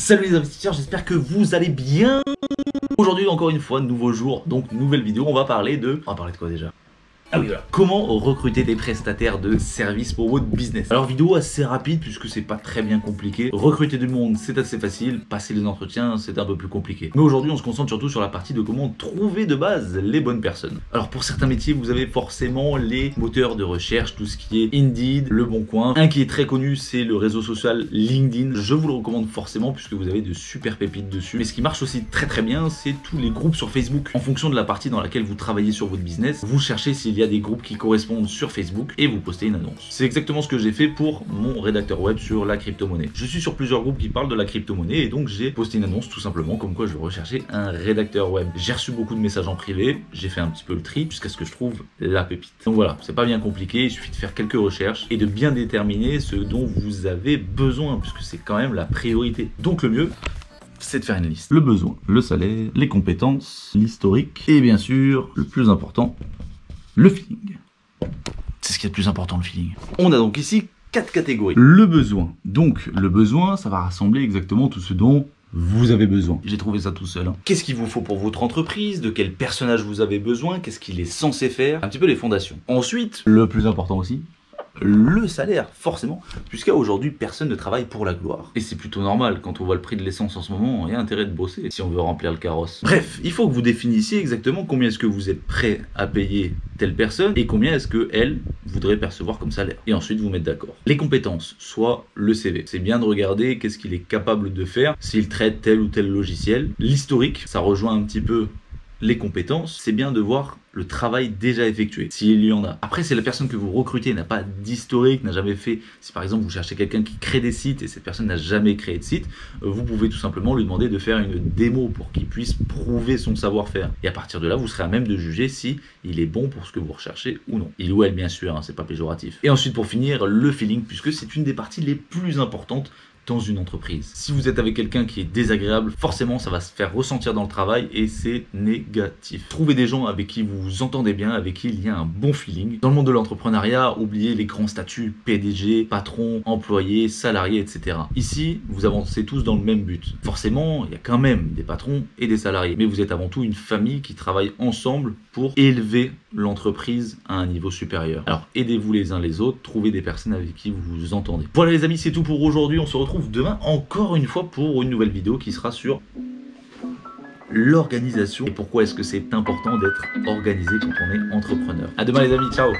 Salut les investisseurs, j'espère que vous allez bien. Aujourd'hui encore une fois, nouveau jour, donc nouvelle vidéo, on va parler de quoi déjà? Ah oui, voilà. Comment recruter des prestataires de services pour votre business? Alors vidéo assez rapide puisque c'est pas très bien compliqué. Recruter du monde c'est assez facile, passer les entretiens c'est un peu plus compliqué. Mais aujourd'hui on se concentre surtout sur la partie de comment trouver de base les bonnes personnes. Alors pour certains métiers vous avez forcément les moteurs de recherche, tout ce qui est Indeed, Le Bon Coin. Un qui est très connu c'est le réseau social LinkedIn. Je vous le recommande forcément puisque vous avez de super pépites dessus. Mais ce qui marche aussi très bien c'est tous les groupes sur Facebook. En fonction de la partie dans laquelle vous travaillez sur votre business, vous cherchez s'il y a des groupes qui correspondent sur Facebook et vous postez une annonce. C'est exactement ce que j'ai fait pour mon rédacteur web sur la crypto-monnaie. Je suis sur plusieurs groupes qui parlent de la crypto-monnaie et donc j'ai posté une annonce tout simplement comme quoi je recherchais un rédacteur web. J'ai reçu beaucoup de messages en privé, j'ai fait un petit peu le tri jusqu'à ce que je trouve la pépite. Donc voilà, c'est pas bien compliqué, il suffit de faire quelques recherches et de bien déterminer ce dont vous avez besoin puisque c'est quand même la priorité. Donc le mieux, c'est de faire une liste. Le besoin, le salaire, les compétences, l'historique et bien sûr, le plus important, le feeling. C'est ce qui est le plus important, le feeling. On a donc ici 4 catégories. Le besoin. Donc le besoin, ça va rassembler exactement tout ce dont vous avez besoin. J'ai trouvé ça tout seul. Qu'est-ce qu'il vous faut pour votre entreprise? De quel personnage vous avez besoin? Qu'est-ce qu'il est censé faire? Un petit peu les fondations. Ensuite, le plus important aussi, le salaire, forcément, puisqu'à aujourd'hui personne ne travaille pour la gloire. Et c'est plutôt normal, quand on voit le prix de l'essence en ce moment, il y a intérêt de bosser si on veut remplir le carrosse. Bref, il faut que vous définissiez exactement combien est-ce que vous êtes prêt à payer telle personne et combien est-ce qu'elle voudrait percevoir comme salaire. Et ensuite vous mettre d'accord. Les compétences, soit le CV. C'est bien de regarder qu'est-ce qu'il est capable de faire, s'il traite tel ou tel logiciel. L'historique, ça rejoint un petit peu les compétences, c'est bien de voir le travail déjà effectué, s'il y en a. Après, si la personne que vous recrutez n'a pas d'historique, n'a jamais fait, si par exemple vous cherchez quelqu'un qui crée des sites et cette personne n'a jamais créé de site, vous pouvez tout simplement lui demander de faire une démo pour qu'il puisse prouver son savoir-faire. Et à partir de là, vous serez à même de juger si il est bon pour ce que vous recherchez ou non. Il ou elle, bien sûr, c'est pas péjoratif. Et ensuite, pour finir, le feeling, puisque c'est une des parties les plus importantes dans une entreprise. Si vous êtes avec quelqu'un qui est désagréable, forcément ça va se faire ressentir dans le travail et c'est négatif. Trouvez des gens avec qui vous vous entendez bien, avec qui il y a un bon feeling. Dans le monde de l'entrepreneuriat, oubliez les grands statuts PDG, patron, employé, salarié, etc. Ici, vous avancez tous dans le même but. Forcément, il y a quand même des patrons et des salariés, mais vous êtes avant tout une famille qui travaille ensemble pour élever l'entreprise à un niveau supérieur. Alors aidez-vous les uns les autres, trouvez des personnes avec qui vous vous entendez. Voilà les amis, c'est tout pour aujourd'hui. On se retrouve demain encore une fois pour une nouvelle vidéo qui sera sur l'organisation et pourquoi est-ce que c'est important d'être organisé quand on est entrepreneur. À demain les amis, ciao.